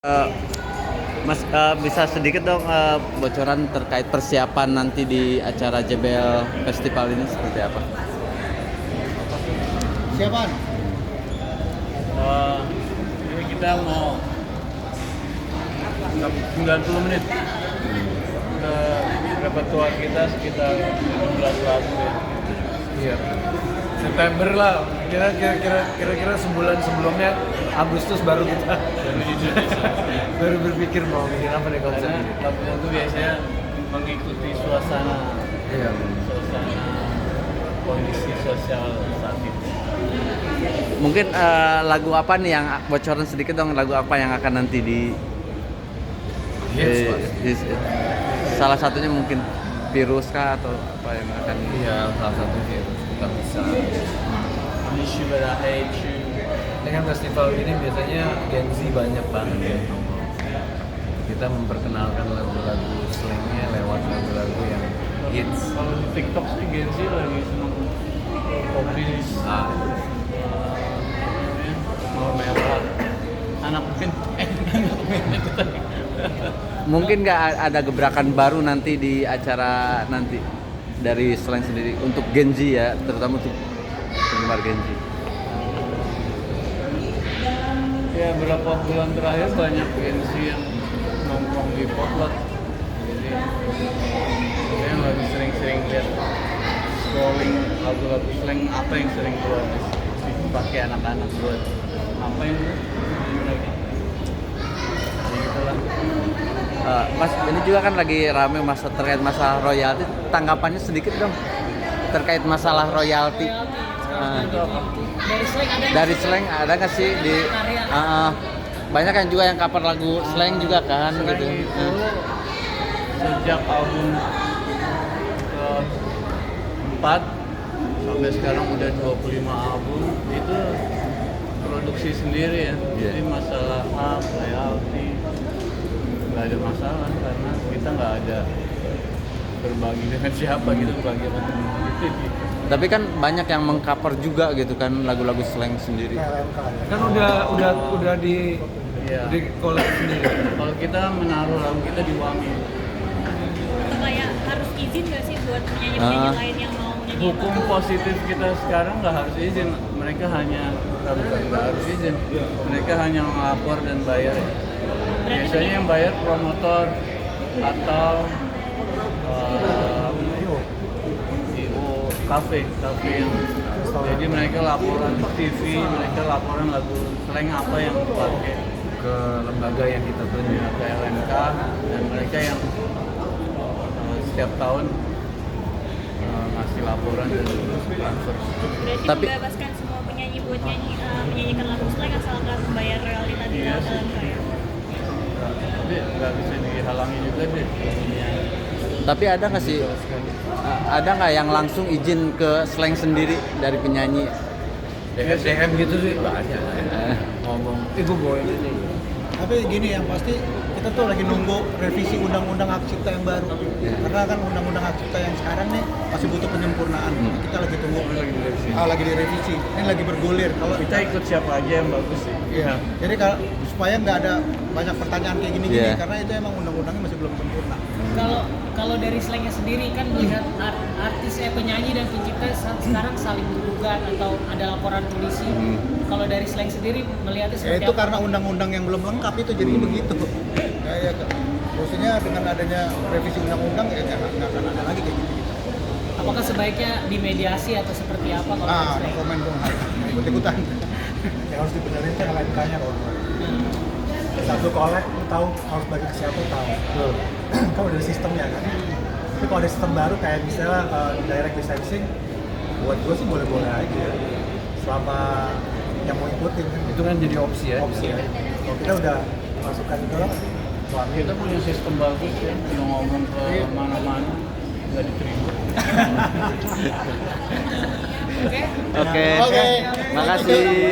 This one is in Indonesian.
Eh, Mas, bisa sedikit dong bocoran terkait persiapan nanti di acara JBL Festival ini seperti apa? Siapaan? Ini kita mau 90 menit. Repertoire kita sekitar 16 lagu ya. Iya. September lah. Kira-kira sebulan sebelumnya Agustus baru kita baru berpikir mau bikin apa nih konsep ini. Lagu-lagu biasanya mengikuti suasana kondisi sosial saat itu. Mungkin lagu apa nih yang bocoran sedikit dong, lagu apa yang akan nanti salah satunya mungkin Virus kah atau apa yang akan Salah satu Virus kita bisa. Miss You But I Hate You. Dengan festival ini biasanya Gen Z banyak banget ya. Kita memperkenalkan lagu-lagu slangnya lewat lagu-lagu yang hits. Kalau di TikTok sih Gen Z lagi seneng popis, mau merah, anak band. mungkin nggak ada gebrakan baru nanti di acara nanti dari slang sendiri untuk Gen Z ya, terutama untuk penggemar Gen Z. Ya berapa bulan terakhir banyak Gen Z yang nongkrong di potluck. Jadi saya lagi sering-sering lihat scrolling lagu-lagu slang apa yang sering keluar dipakai anak-anak buat apa yang mereka. Ya gitulah. Mas, ini juga kan lagi rame terkait masalah royalti. Tanggapannya sedikit dong terkait masalah royalti. Dari slang ada nggak sih di banyak kan juga yang cover lagu slang juga kan Slang gitu. itu sejak album keempat sampai sekarang udah 25 album itu produksi sendiri ya. Jadi masalah hak, royalti nggak ada masalah karena kita nggak ada berbagi dengan siapa gitu, berbagi sama teman gitu. Tapi kan banyak yang mengcover juga gitu kan lagu-lagu slang sendiri. Kan udah di kolek sendiri. Kalau kita menaruh lagu kita di Wangi. Kayak harus izin nggak sih buat penyanyi-penyanyi lain yang mau nyanyi? Hukum positif kita sekarang nggak harus izin. Mereka hanya nggak harus izin. Mereka hanya melapor dan bayar. Biasanya yang bayar promotor atau kafe yang jadi mereka laporan TV, mereka laporan lagu slang apa yang dipakai ke lembaga yang kita tunjuk ke LMK dan mereka yang setiap tahun ngasih laporan dan transfer. Berarti Tapi membebaskan semua penyanyi buat menyanyikan lagu slang asalkan membayar royalti tadi dalam kaya. Tapi nggak bisa dihalangi juga deh. Tapi ada nggak sih ada nggak yang langsung izin ke slang sendiri dari penyanyi? DM gitu sih banyak. Ngomong, gue boleh ini. Tapi gini, yang pasti kita tuh lagi nunggu revisi undang-undang hak cipta yang baru. Karena kan undang-undang hak cipta yang sekarang nih masih butuh penyempurnaan. Kita lagi tunggu Lagi direvisi. lagi direvisi. Ini lagi bergulir. Kalau Kita ikut siapa aja yang bagus sih. iya. Jadi kalau supaya nggak ada banyak pertanyaan kayak gini-gini, Iya. karena itu emang undang-undangnya masih belum sempurna. Kalau dari slangnya sendiri kan melihat artis penyanyi dan pencipta sekarang saling bergugat atau ada laporan polisi. Kalau dari slang sendiri melihatnya Ya seperti itu apa? karena undang-undang yang belum lengkap itu jadi begitu. Ya, maksudnya dengan adanya revisi undang-undang ya nggak akan ada lagi kayak gitu. Apakah sebaiknya dimediasi atau seperti apa kalau dari No slang? komen dong, ikut-ikutan. Yang harus dibenerin kan LMK-nya kalau satu kolek lu tahu harus bagi ke siapa tahu. Kan udah ada sistemnya kan. Tapi kalau ada sistem baru kayak misalnya direct licensing, buat gue sih boleh-boleh aja. Selama yang mau ikutin kan. Itu kan jadi opsi ya. Opsi ya. Kalau kita udah masukkan itu lah, Kita punya sistem bagus ya, yang ngomong ke mana-mana nggak diterima. Oke. Oke. Makasih.